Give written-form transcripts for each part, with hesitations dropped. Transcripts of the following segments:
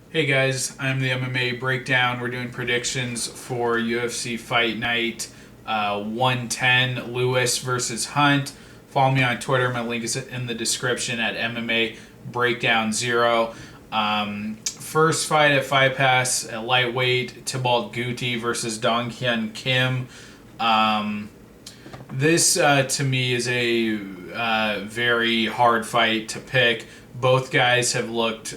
Hey guys, I'm the MMA Breakdown. We're doing predictions for UFC Fight Night 110, Lewis versus Hunt. Follow me on Twitter. My link is in the description at MMA Breakdown 0. First fight at Fight Pass at lightweight, Tibalt Guti versus Dong Hyun Kim. This to me is a very hard fight to pick. Both guys have looked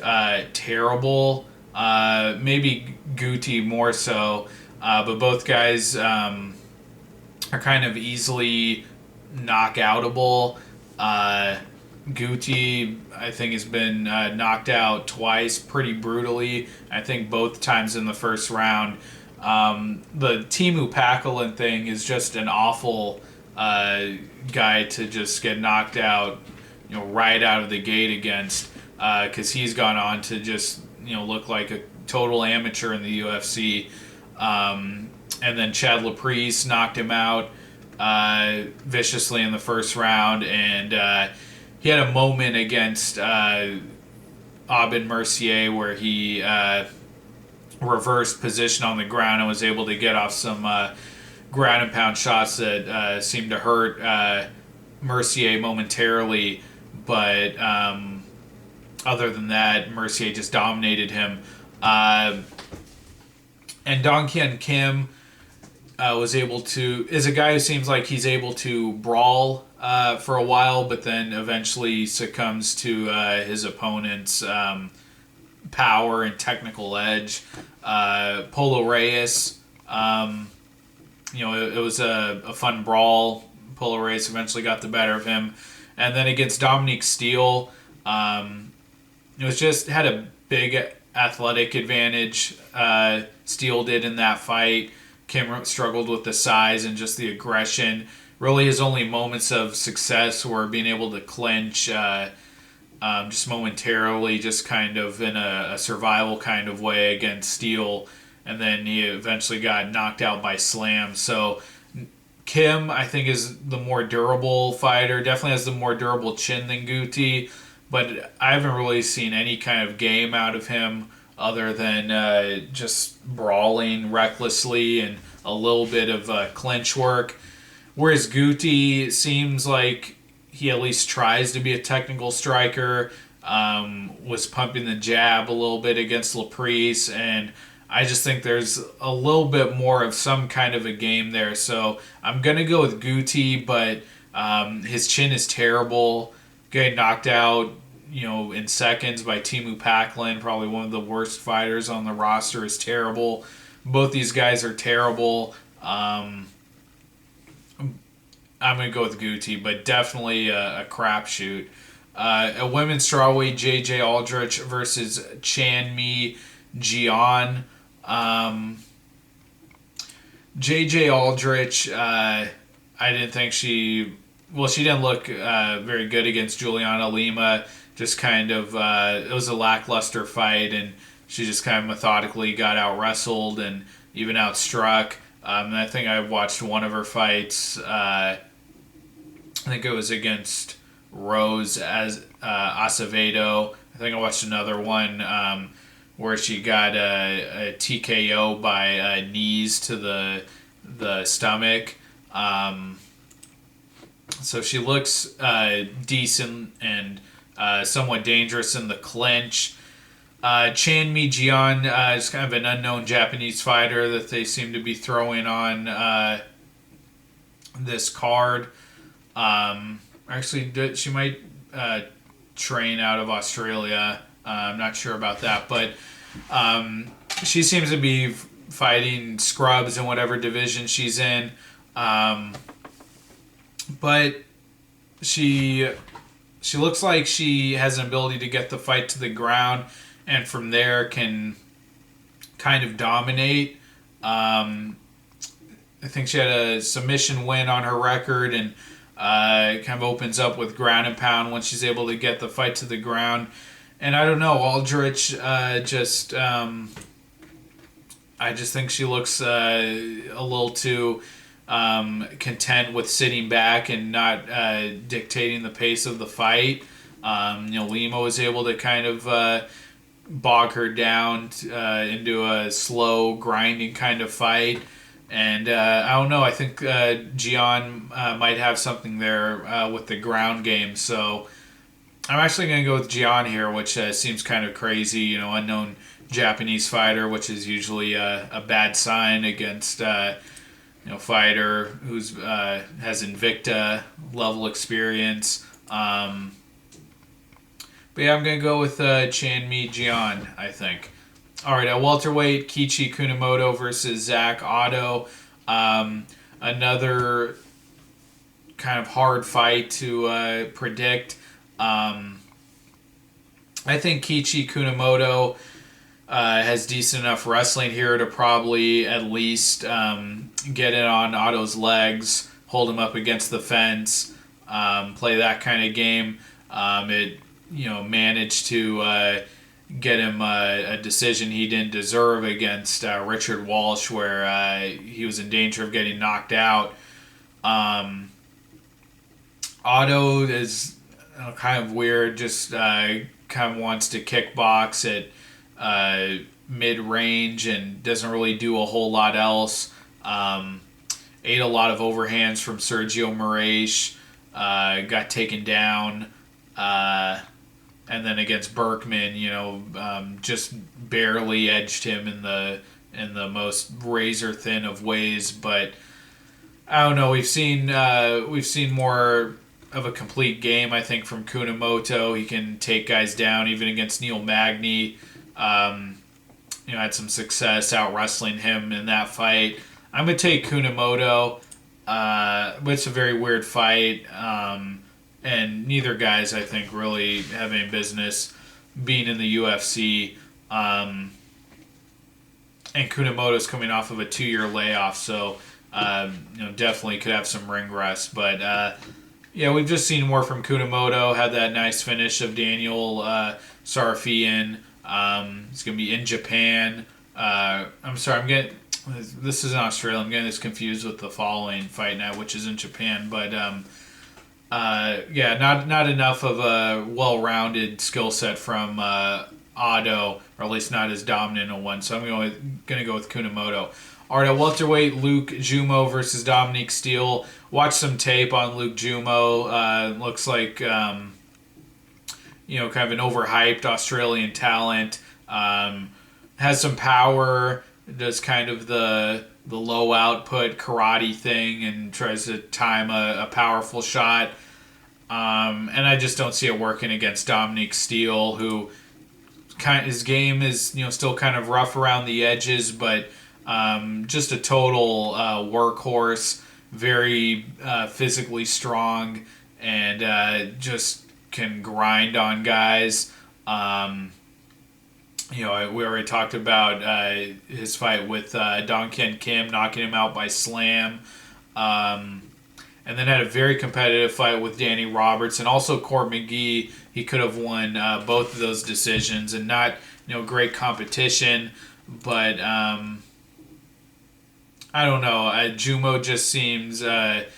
terrible. Maybe Guti more so, but both guys are kind of easily knockoutable. Uh, Guti, I think, has been knocked out twice pretty brutally. I think both times in the first round. The Timu Pachele thing is just an awful guy to just get knocked out, right out of the gate against, because he's gone on to just look like a total amateur in the UFC. And then Chad Laprise knocked him out viciously in the first round, and he had a moment against Aubin Mercier where he reversed position on the ground and was able to get off some ground and pound shots that seemed to hurt Mercier momentarily, but other than that, Mercier just dominated him. And Dong Hyun Kim is a guy who seems like he's able to brawl for a while, but then eventually succumbs to his opponent's power and technical edge. Polo Reyes, it was a fun brawl. Polo Reyes eventually got the better of him, and then against Dominique Steele, it was just had a big athletic advantage. Steele did in that fight. Kim struggled with the size and just the aggression. Really, his only moments of success were being able to clinch just momentarily, just kind of in a survival kind of way against Steele. And then he eventually got knocked out by slam. So Kim, I think, is the more durable fighter. Definitely has the more durable chin than Guti. But I haven't really seen any kind of game out of him other than just brawling recklessly and a little bit of clinch work. Whereas Guti seems like he at least tries to be a technical striker, was pumping the jab a little bit against Laprise, and I just think there's a little bit more of some kind of a game there. So I'm going to go with Guti, but his chin is terrible. Getting knocked out, in seconds by Timu Pachele, probably one of the worst fighters on the roster, is terrible. Both these guys are terrible. I'm going to go with Guti, but definitely a crapshoot. A women's strawweight, J.J. Aldrich versus Chan Gian. J.J. Aldrich, I didn't think she didn't look very good against Juliana Lima. Just kind of, it was a lackluster fight, and she just kind of methodically got out wrestled and even outstruck. And I think I watched one of her fights. I think it was against Rose as Acevedo. I think I watched another one where she got a TKO by knees to the stomach. So she looks decent and somewhat dangerous in the clinch. Chan Gian is kind of an unknown Japanese fighter that they seem to be throwing on this card. Actually, she might train out of Australia. I'm not sure about that, but she seems to be fighting scrubs in whatever division she's in. But she looks like she has an ability to get the fight to the ground, and from there can kind of dominate. I think she had a submission win on her record, and kind of opens up with ground and pound when she's able to get the fight to the ground. And I don't know, Aldrich I just think she looks a little too content with sitting back and not dictating the pace of the fight. Lima was able to kind of bog her down into a slow, grinding kind of fight. And I don't know. I think Gian might have something there with the ground game. So I'm actually going to go with Gian here, which seems kind of crazy. Unknown Japanese fighter, which is usually a bad sign against fighter who's has Invicta level experience. But yeah, I'm going to go with Chanmi Gian, I think. All right, at welterweight, Kichi Kunimoto versus Zach Ottow. Another kind of hard fight to predict. I think Kichi Kunimoto has decent enough wrestling here to probably at least get it on Ottow's legs, hold him up against the fence, play that kind of game. It managed to get him a decision he didn't deserve against Richard Walsh, where he was in danger of getting knocked out. Ottow is kind of weird, just kind of wants to kickbox at mid-range and doesn't really do a whole lot else. Ate a lot of overhands from Sergio Moraes, got taken down. And then against Berkman, just barely edged him in the most razor thin of ways. But I don't know. We've seen more of a complete game, I think, from Kunimoto. He can take guys down, even against Neil Magny. Had some success out wrestling him in that fight. I'm gonna take Kunimoto. But it's a very weird fight. And neither guys, I think, really have any business being in the UFC. And Kunimoto's coming off of a 2-year layoff, so definitely could have some ring rust. But we've just seen more from Kunimoto. Had that nice finish of Daniel Sarafian. It's gonna be in Japan. I'm sorry, this is in Australia. I'm getting this confused with the following fight night, which is in Japan, but. Not enough of a well-rounded skill set from Ottow, or at least not as dominant a one. So I'm going to go with Kunimoto. All right, at welterweight, Luke Jumeau versus Dominique Steele. Watch some tape on Luke Jumeau. Looks like kind of an overhyped Australian talent. Has some power. Does kind of the low output karate thing and tries to time a powerful shot. And I just don't see it working against Dominique Steele, who his game is still kind of rough around the edges, but just a total workhorse, very physically strong, and just can grind on guys. We already talked about his fight with Dong Kien Kim, knocking him out by slam. And then had a very competitive fight with Danny Roberts and also Court McGee. He could have won both of those decisions, and not great competition. But I don't know. Jumeau just seems that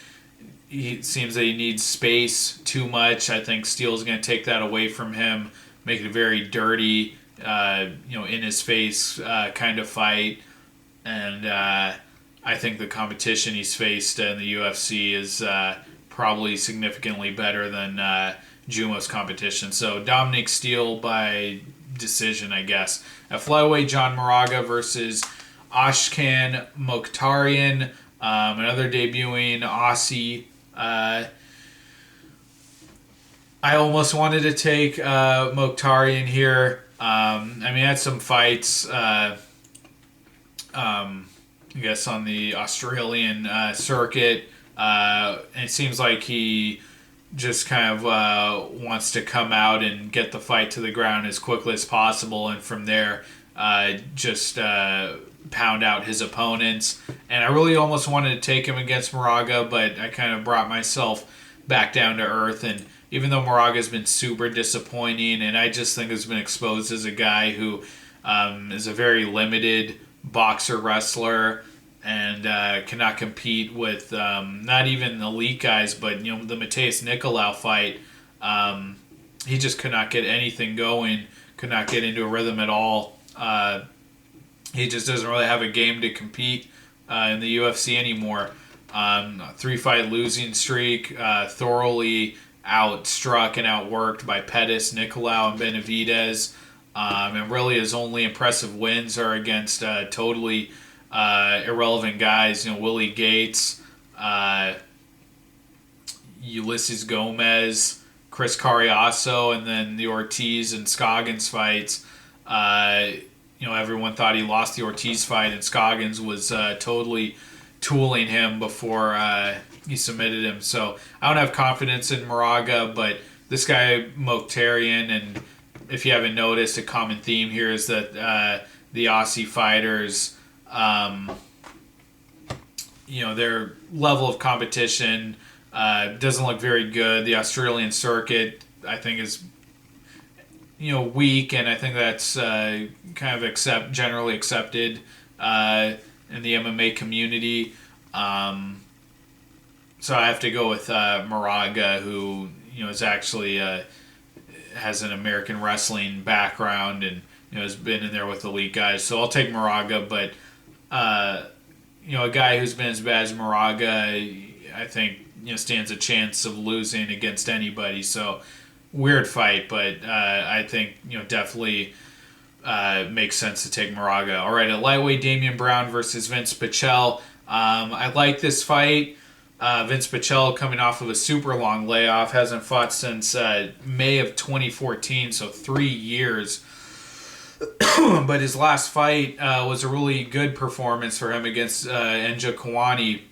he needs space too much. I think Steele's going to take that away from him, make it a very dirty, in his face kind of fight. And I think the competition he's faced in the UFC is probably significantly better than Jumeau's competition. So Dominique Steele by decision, I guess. At flyweight, John Moraga versus Ashkan Mokhtarian, another debuting Aussie. I almost wanted to take Mokhtarian here. Had some fights. I guess on the Australian circuit. It seems like he just kind of wants to come out and get the fight to the ground as quickly as possible, and from there just pound out his opponents. And I really almost wanted to take him against Moraga, but I kind of brought myself back down to earth. And even though Moraga's been super disappointing, and I just think has been exposed as a guy who is a very limited boxer wrestler and cannot compete with not even elite guys, but the Mateus Nicolau fight, he just could not get anything going, could not get into a rhythm at all. He just doesn't really have a game to compete in the UFC anymore. 3-fight losing streak, thoroughly outstruck and outworked by Pettis, Nicolau, and Benavidez. And really his only impressive wins are against totally irrelevant guys. Willie Gates, Ulysses Gomez, Chris Carriasso, and then the Ortiz and Scoggins fights. Everyone thought he lost the Ortiz fight, and Scoggins was totally tooling him before he submitted him. So I don't have confidence in Moraga, but this guy Mokhtarian, and if you haven't noticed, a common theme here is that the Aussie fighters, their level of competition doesn't look very good. The Australian circuit, I think, is weak, and I think that's kind of generally accepted in the MMA community. So I have to go with Moraga, who is actually has an American wrestling background and has been in there with elite guys. So I'll take Moraga, but a guy who's been as bad as Moraga, I think stands a chance of losing against anybody. So weird fight, but I think definitely makes sense to take Moraga. All right, at lightweight, Damian Brown versus Vince Pichel. I like this fight. Vince Pichel, coming off of a super long layoff, hasn't fought since May of 2014, so 3 years. But his last fight was a really good performance for him against Enja Kawani.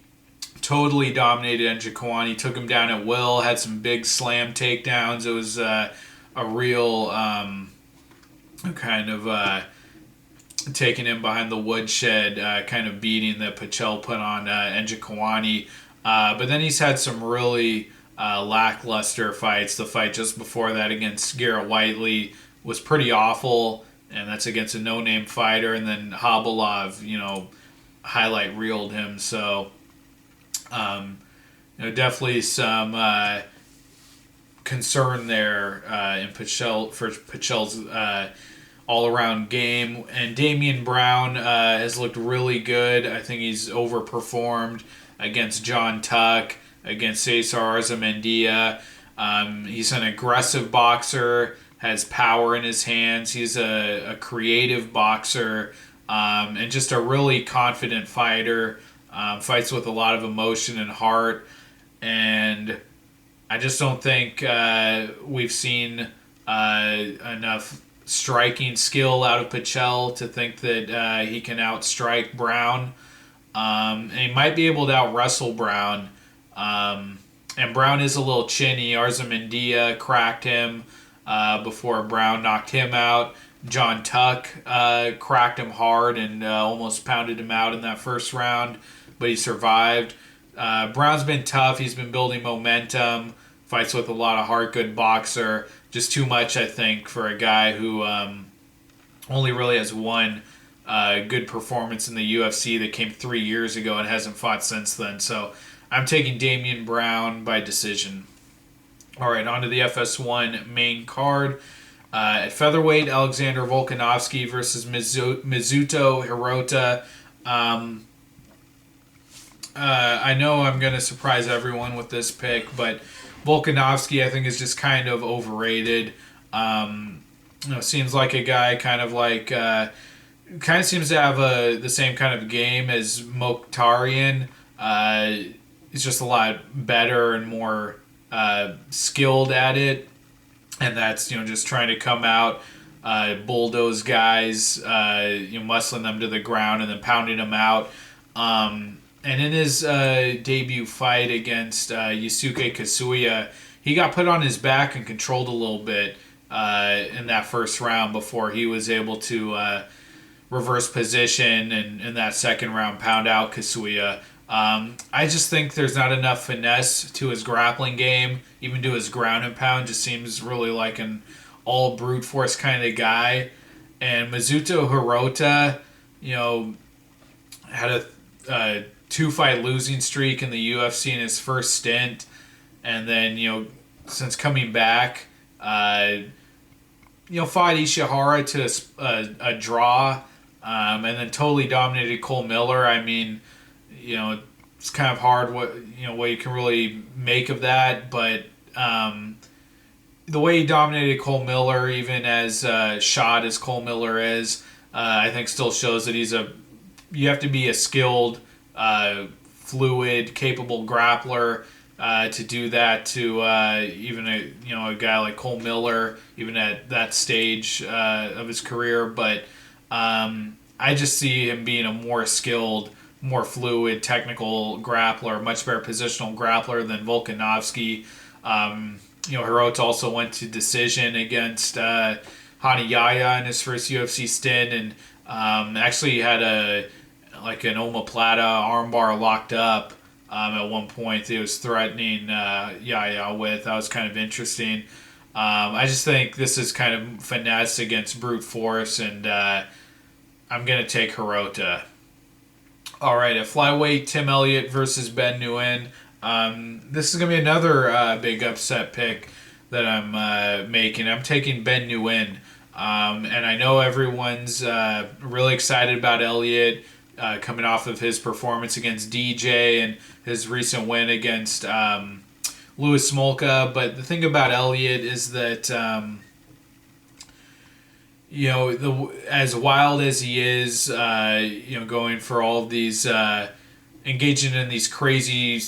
Totally dominated Enja Kawani, took him down at will, had some big slam takedowns. It was a real kind of taking him behind the woodshed kind of beating that Pichel put on Enja Kawani. But then he's had some really lackluster fights. The fight just before that against Garrett Whiteley was pretty awful, and that's against a no-name fighter. And then Habalov, highlight reeled him. So, definitely some concern there in Pichel's all-around game. And Damian Brown has looked really good. I think he's overperformed against John Tuck, against Cesar Arzamendia. He's an aggressive boxer, has power in his hands. He's a creative boxer, and just a really confident fighter. Fights with a lot of emotion and heart. And I just don't think we've seen enough striking skill out of Pichel to think that he can outstrike Brown. And he might be able to out-wrestle Brown. And Brown is a little chinny. Arzamendia cracked him before Brown knocked him out. John Tuck cracked him hard and almost pounded him out in that first round, but he survived. Brown's been tough. He's been building momentum. Fights with a lot of heart, good boxer. Just too much, I think, for a guy who only really has one good performance in the UFC that came 3 years ago and hasn't fought since then. So I'm taking Damian Brown by decision. All right, on to the FS1 main card. At featherweight, Alexander Volkanovski versus Mizuto Hirota. I know I'm going to surprise everyone with this pick, but Volkanovski, I think, is just kind of overrated. Seems like a guy kind of seems to have the same kind of game as Mokhtarian. He's just a lot better and more skilled at it, and that's just trying to come out, bulldoze guys, muscling them to the ground and then pounding them out. And in his debut fight against Yusuke Kasuya, he got put on his back and controlled a little bit in that first round before he was able to reverse position and in that second round pound out Kasuya. I just think there's not enough finesse to his grappling game, even to his ground and pound. Just seems really like an all brute force kind of guy. And Mizuto Hirota, had a 2-fight losing streak in the UFC in his first stint, and then since coming back, fought Ishihara to a draw, and then totally dominated Cole Miller. I mean, it's kind of hard what you can really make of that, but the way he dominated Cole Miller, even as shot as Cole Miller is, I think still shows that you have to be a skilled, fluid, capable grappler to do that to even a guy like Cole Miller, even at that stage of his career. But I just see him being a more skilled, more fluid, technical grappler, much better positional grappler than Volkanovski. Hirota also went to decision against Hanayaya in his first UFC stint, and actually had an omoplata armbar locked up at one point. He was threatening Yaya with. That was kind of interesting. I just think this is kind of finesse against brute force, and I'm going to take Hirota. All right, at flyweight, Tim Elliott versus Ben Nguyen. This is going to be another big upset pick that I'm making. I'm taking Ben Nguyen. And I know everyone's really excited about Elliott coming off of his performance against DJ and his recent win against Louis Smolka. But the thing about Elliott is that, as wild as he is, going for all of these, engaging in these crazy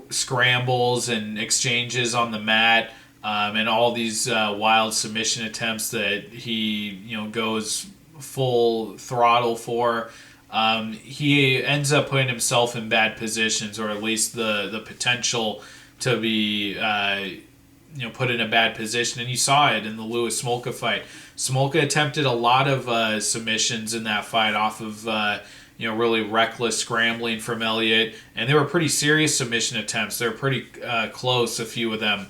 scrambles and exchanges on the mat, and all these wild submission attempts that he, goes full throttle for. He ends up putting himself in bad positions, or at least the potential to be put in a bad position. And you saw it in the Louis Smolka fight. Smolka attempted a lot of submissions in that fight off of really reckless scrambling from Elliott, and they were pretty serious submission attempts. They were pretty close, a few of them.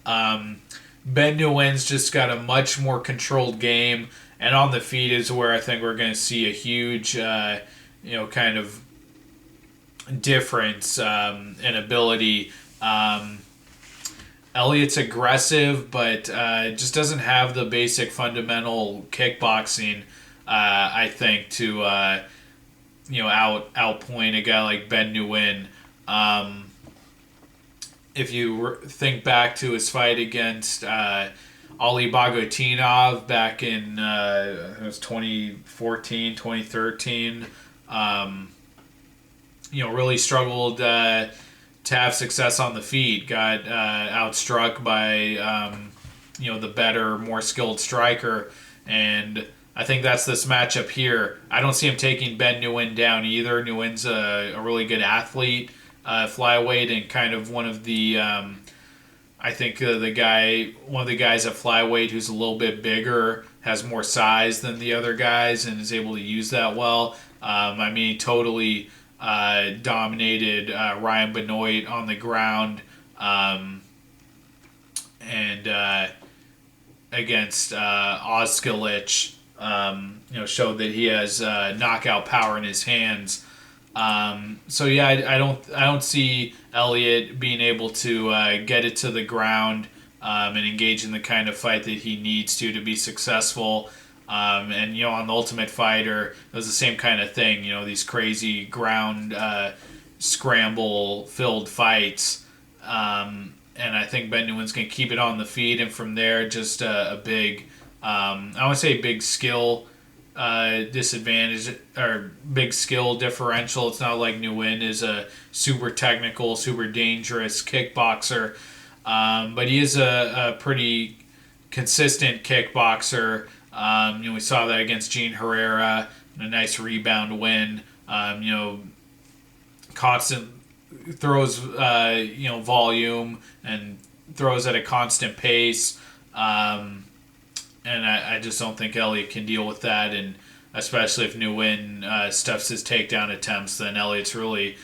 Ben Nguyen's just got a much more controlled game, and on the feet is where I think we're going to see a huge, kind of difference in ability. Elliott's aggressive, but just doesn't have the basic fundamental kickboxing, I think, to outpoint a guy like Ben Nguyen. If you think back to his fight against Ali Bagotinov back in it was 2014, 2013, really struggled to have success on the feet. Got outstruck by the better, more skilled striker, and I think that's this matchup here. I don't see him taking Ben Nguyen down either. Nguyen's a really good athlete, flyweight, and kind of one of the I think one of the guys at flyweight who's a little bit bigger, has more size than the other guys, and is able to use that well. He totally dominated Ryan Benoit on the ground, and against Oskilic, showed that he has knockout power in his hands. I don't see Elliott being able to get it to the ground and engage in the kind of fight that he needs to be successful. On the Ultimate Fighter, it was the same kind of thing. These crazy ground scramble-filled fights. And I think Ben Nguyen's going to keep it on the feet, and from there, just a big, I want to say big skill disadvantage, or big skill differential. It's not like Nguyen is a super technical, super dangerous kickboxer, but he is a pretty consistent kickboxer. We saw that against Jean Herrera, a nice rebound win. Constant throws, volume, and throws at a constant pace. And I just don't think Elliott can deal with that, and especially if Nguyen stuffs his takedown attempts, then Elliott's really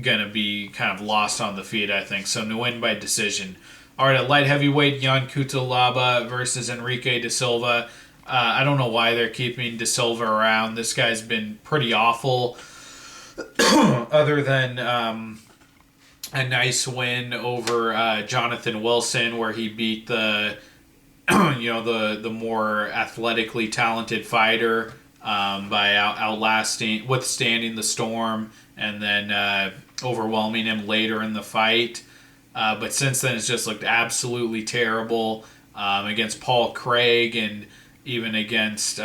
going to be kind of lost on the feet, I think. So Nguyen by decision. All right, at light heavyweight, Gian Cutelaba versus Enrique De Silva. I don't know why they're keeping De Silva around. This guy's been pretty awful, other than a nice win over Jonathan Wilson, where he beat the the more athletically talented fighter by withstanding the storm, and then overwhelming him later in the fight. But since then, it's just looked absolutely terrible against Paul Craig, and even against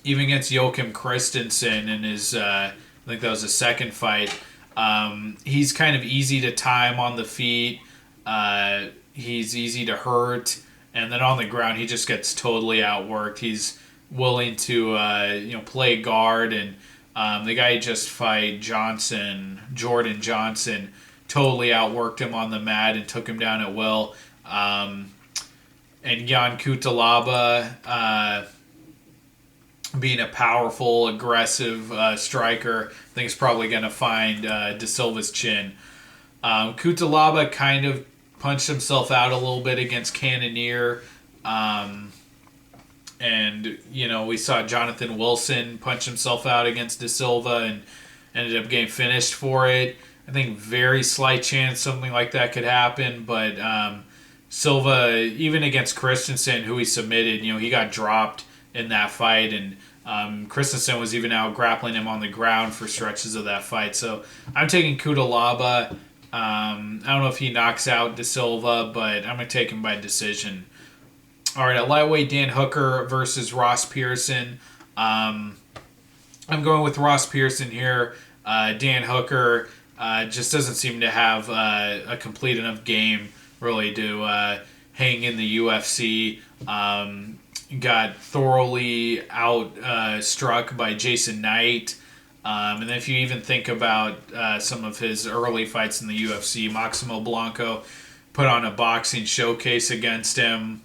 Joachim Christensen in his I think that was his second fight. He's kind of easy to time on the feet. He's easy to hurt, and then on the ground he just gets totally outworked. He's willing to play guard, and the guy he just fight, Jordan Johnson, totally outworked him on the mat and took him down at will. And Gian Cutelaba, being a powerful, aggressive striker, I think is probably going to find De Silva's chin. Cutelaba kind of punched himself out a little bit against Cannonier. And, we saw Jonathan Wilson punch himself out against De Silva and ended up getting finished for it. I think very slight chance something like that could happen, but Silva, even against Christensen, who he submitted, he got dropped in that fight, and Christensen was even out grappling him on the ground for stretches of that fight. So I'm taking Cutelaba. I don't know if he knocks out De Silva, but I'm going to take him by decision. All right, at lightweight, Dan Hooker versus Ross Pearson. I'm going with Ross Pearson here. Dan Hooker just doesn't seem to have a complete enough game, really, to hang in the UFC. Got thoroughly struck by Jason Knight. And then if you even think about some of his early fights in the UFC, Maximo Blanco put on a boxing showcase against him.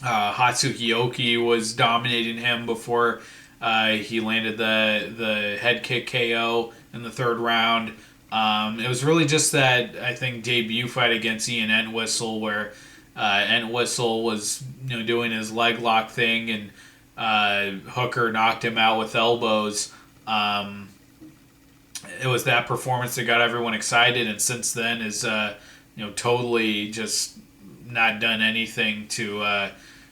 Hatsuki Oki was dominating him before he landed the head kick KO in the third round. It was really just that, I think, debut fight against Ian Entwistle where Entwistle was doing his leg lock thing, and Hooker knocked him out with elbows. It was that performance that got everyone excited, and since then is totally just not done anything to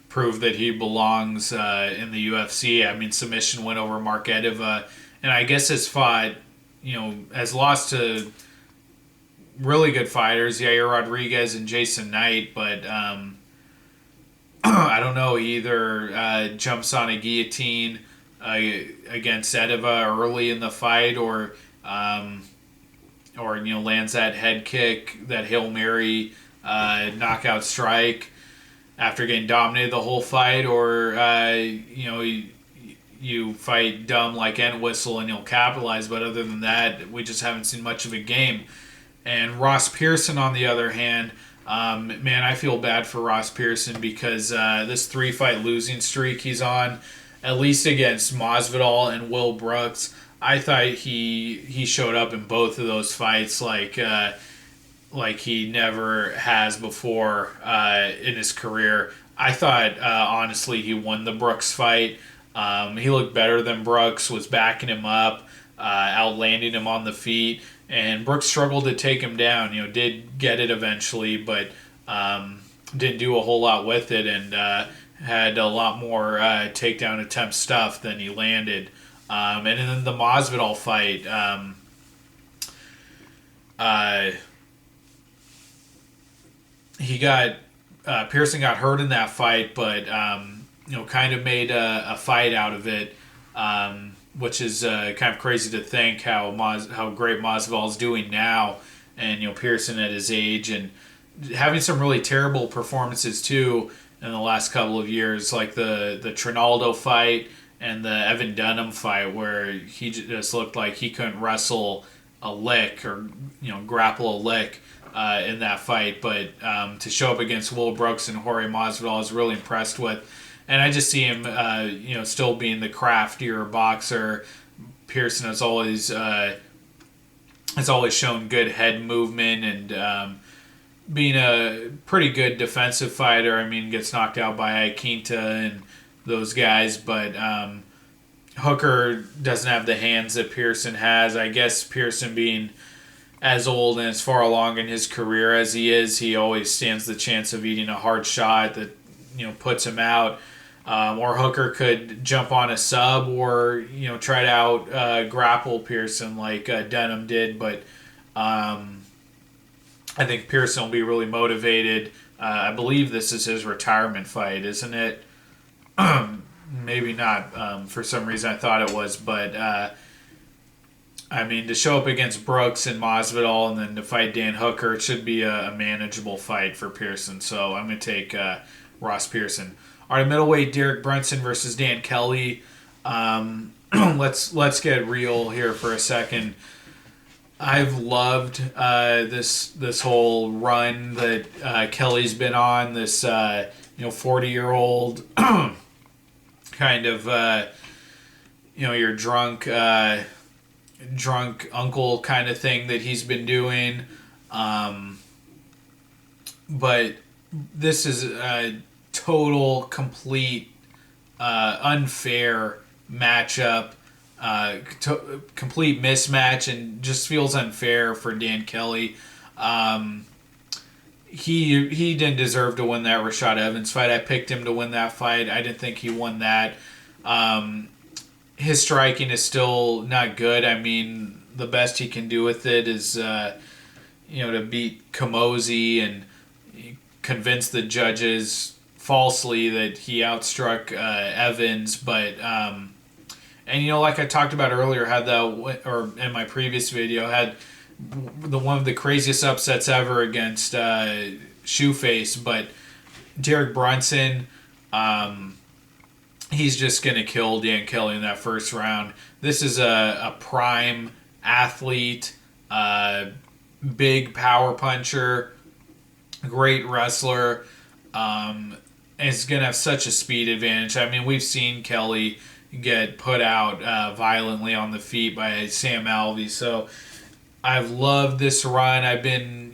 prove that he belongs in the UFC. I mean, submission win over Mark Edeva, and I guess has fought, has lost to really good fighters, Yair Rodriguez and Jason Knight, but I don't know, either jumps on a guillotine against Edeva early in the fight, or lands that head kick, that Hail Mary knockout strike after getting dominated the whole fight, or you fight dumb like Entwistle and you'll capitalize. But other than that, we just haven't seen much of a game. And Ross Pearson, on the other hand, man, I feel bad for Ross Pearson because this 3-fight losing streak he's on, at least against Masvidal and Will Brooks, I thought he showed up in both of those fights like he never has before in his career. I thought, honestly, he won the Brooks fight. He looked better than Brooks, was backing him up, outlanding him on the feet, and Brooks struggled to take him down. Did get it eventually, but didn't do a whole lot with it, and had a lot more takedown attempt stuff than he landed. And then the Masvidal fight, Pearson got hurt in that fight, but kind of made a fight out of it, which is kind of crazy to think how great Masvidal's doing now, and Pearson at his age and having some really terrible performances too in the last couple of years, like the Trinaldo fight and the Evan Dunham fight, where he just looked like he couldn't wrestle a lick or grapple a lick in that fight. But to show up against Will Brooks and Jorge Masvidal, I was really impressed with. And I just see him, still being the craftier boxer. Pearson has always shown good head movement and being a pretty good defensive fighter. I mean, gets knocked out by Iaquinta and those guys, but Hooker doesn't have the hands that Pearson has. I guess Pearson being as old and as far along in his career as he is, he always stands the chance of eating a hard shot that puts him out. Or Hooker could jump on a sub, or try to out grapple Pearson like Denham did. But I think Pearson will be really motivated. I believe this is his retirement fight, isn't it? Maybe not. For some reason, I thought it was, but I mean, to show up against Brooks and Masvidal and then to fight Dan Hooker, it should be a manageable fight for Pearson. So I'm going to take Ross Pearson. All right, middleweight Derek Brunson versus Dan Kelly. Let's get real here for a second. I've loved this whole run that Kelly's been on. This 40-year-old kind of your drunk uncle kind of thing that he's been doing. But this is a total, complete, unfair matchup. Complete mismatch, and just feels unfair for Dan Kelly. He didn't deserve to win that Rashad Evans fight. I picked him to win that fight. I didn't think he won that. His striking is still not good. I mean, the best he can do with it is to beat Kamosi and convince the judges falsely that he outstruck Evans, but and like I talked about earlier, or in my previous video, had one of the craziest upsets ever against Shoeface. But Derek Brunson, he's just gonna kill Dan Kelly in that first round. This is a prime athlete, big power puncher, great wrestler. And is gonna have such a speed advantage. I mean, we've seen Kelly get put out violently on the feet by Sam Alvey. So I've loved this run. I've been,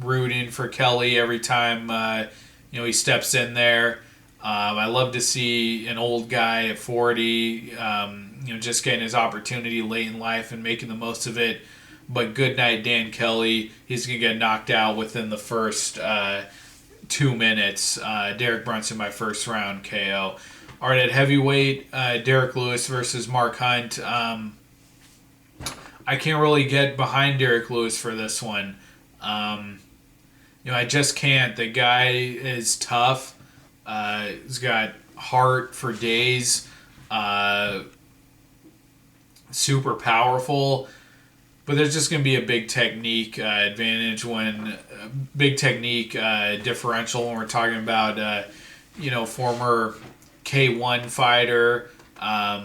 rooting for Kelly every time, he steps in there. I love to see an old guy at 40, just getting his opportunity late in life and making the most of it. But good night, Dan Kelly. He's going to get knocked out within the first 2 minutes. Derek Brunson by first round KO. All right, at heavyweight, Derek Lewis versus Mark Hunt. I can't really get behind Derek Lewis for this one. I just can't. The guy is tough. He's got heart for days. Super powerful. But there's just going to be a big technique advantage differential when we're talking about, former K1 fighter, a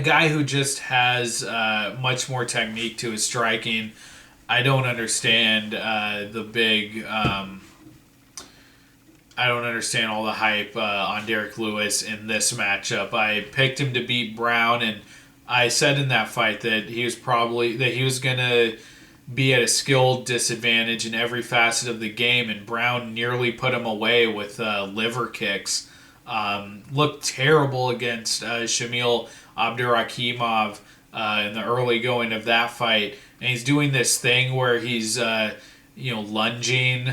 guy who just has much more technique to his striking. I don't understand the big. I don't understand all the hype on Derek Lewis in this matchup. I picked him to beat Brown, and I said in that fight that he was gonna be at a skill disadvantage in every facet of the game, and Brown nearly put him away with liver kicks. Looked terrible against Shamil Abdurakhimov in the early going of that fight, and he's doing this thing where he's lunging,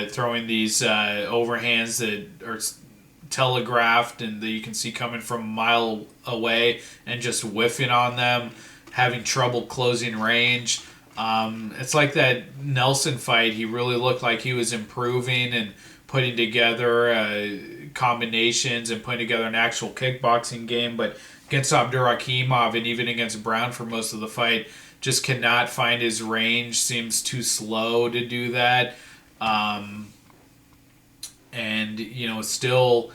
throwing these overhands that are telegraphed and that you can see coming from a mile away, and just whiffing on them, having trouble closing range. It's like that Nelson fight. He really looked like he was improving and putting together combinations and putting together an actual kickboxing game. But against Abdurakhimov and even against Brown for most of the fight, just cannot find his range. Seems too slow to do that. And still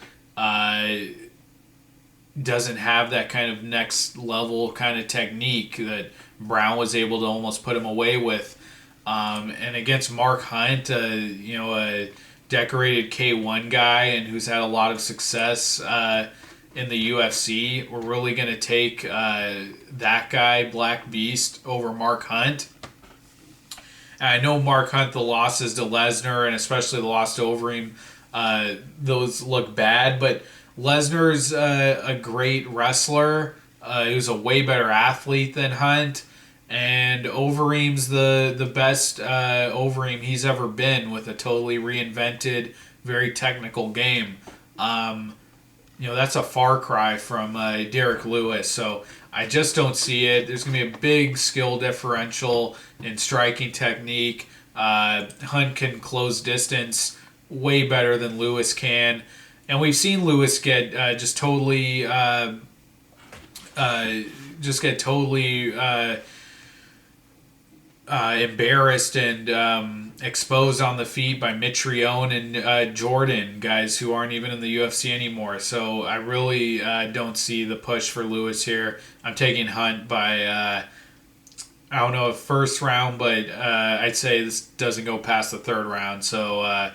doesn't have that kind of next level kind of technique that Brown was able to almost put him away with. And against Mark Hunt, a decorated K1 guy and who's had a lot of success in the UFC, we're really going to take that guy, Black Beast, over Mark Hunt. And I know Mark Hunt, the losses to Lesnar and especially the loss to Overeem, those look bad, but Lesnar's a great wrestler. He was a way better athlete than Hunt. And Overeem's the best Overeem he's ever been, with a totally reinvented, very technical game. That's a far cry from Derek Lewis. So I just don't see it. There's going to be a big skill differential in striking technique. Hunt can close distance way better than Lewis can. And we've seen Lewis get just totally embarrassed and exposed on the feet by Mitrione and Jordan, guys who aren't even in the UFC anymore. So I really don't see the push for Lewis here. I'm taking Hunt by, I don't know if first round, but I'd say this doesn't go past the third round. So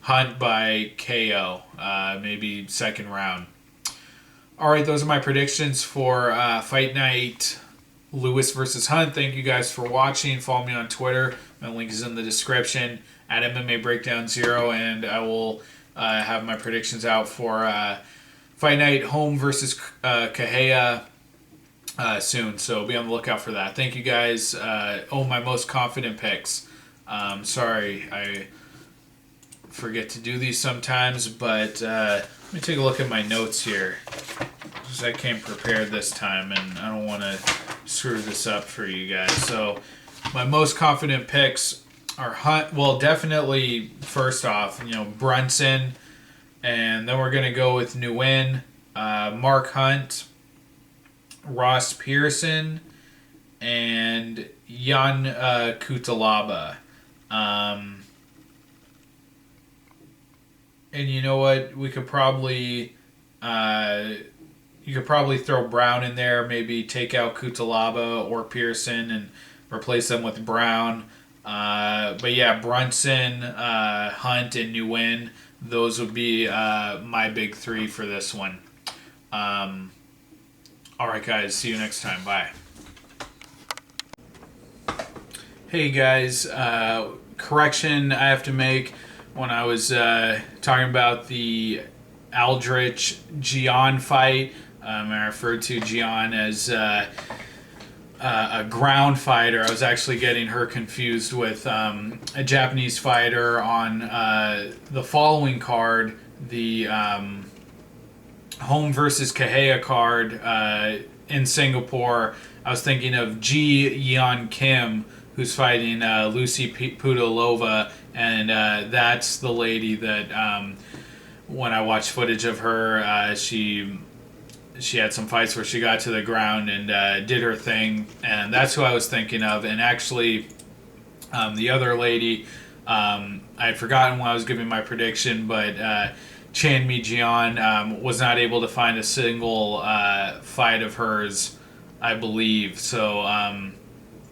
Hunt by KO, maybe second round. All right, those are my predictions for Fight Night Lewis versus Hunt. Thank you guys for watching. Follow me on Twitter. My link is in the description at MMA Breakdown 0, and I will have my predictions out for Fight Night Home versus Kahea soon. So be on the lookout for that. Thank you guys. My most confident picks. Sorry, I forget to do these sometimes, but let me take a look at my notes here, because I came prepared this time, and I don't want to screw this up for you guys. So my most confident picks are Hunt. Well, definitely first off, Brunson, and then we're gonna go with Nguyen, Mark Hunt, Ross Pearson, and Gian Cutelaba. And you know what? We could probably you could probably throw Brown in there, maybe take out Cutelaba or Pearson and replace them with Brown. But yeah, Brunson, Hunt, and Nguyen, those would be my big three for this one. All right, guys. See you next time. Bye. Hey, guys. Correction I have to make. When I was talking about the Aldrich Gian fight, I referred to Gian as a ground fighter. I was actually getting her confused with a Japanese fighter on the following card, the Home versus Kahea card in Singapore. I was thinking of Gian Kim, who's fighting Lucy Pudilova, and that's the lady that when I watched footage of her, she had some fights where she got to the ground and did her thing, and that's who I was thinking of. And actually, the other lady, I had forgotten when I was giving my prediction, but Chan Mi Jian was not able to find a single fight of hers, I believe. So,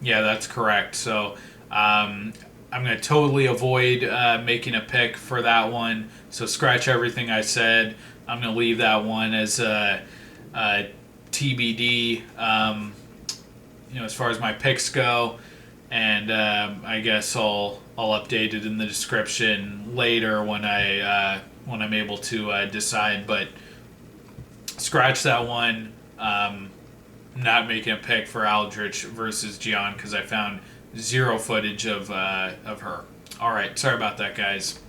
yeah, that's correct. So, I'm going to totally avoid making a pick for that one. So scratch everything I said. I'm going to leave that one as TBD, as far as my picks go. And I guess I'll update it in the description later when I'm able to decide. But scratch that one. Not making a pick for Aldrich versus Gian because I found zero footage of her. All right, sorry about that, guys.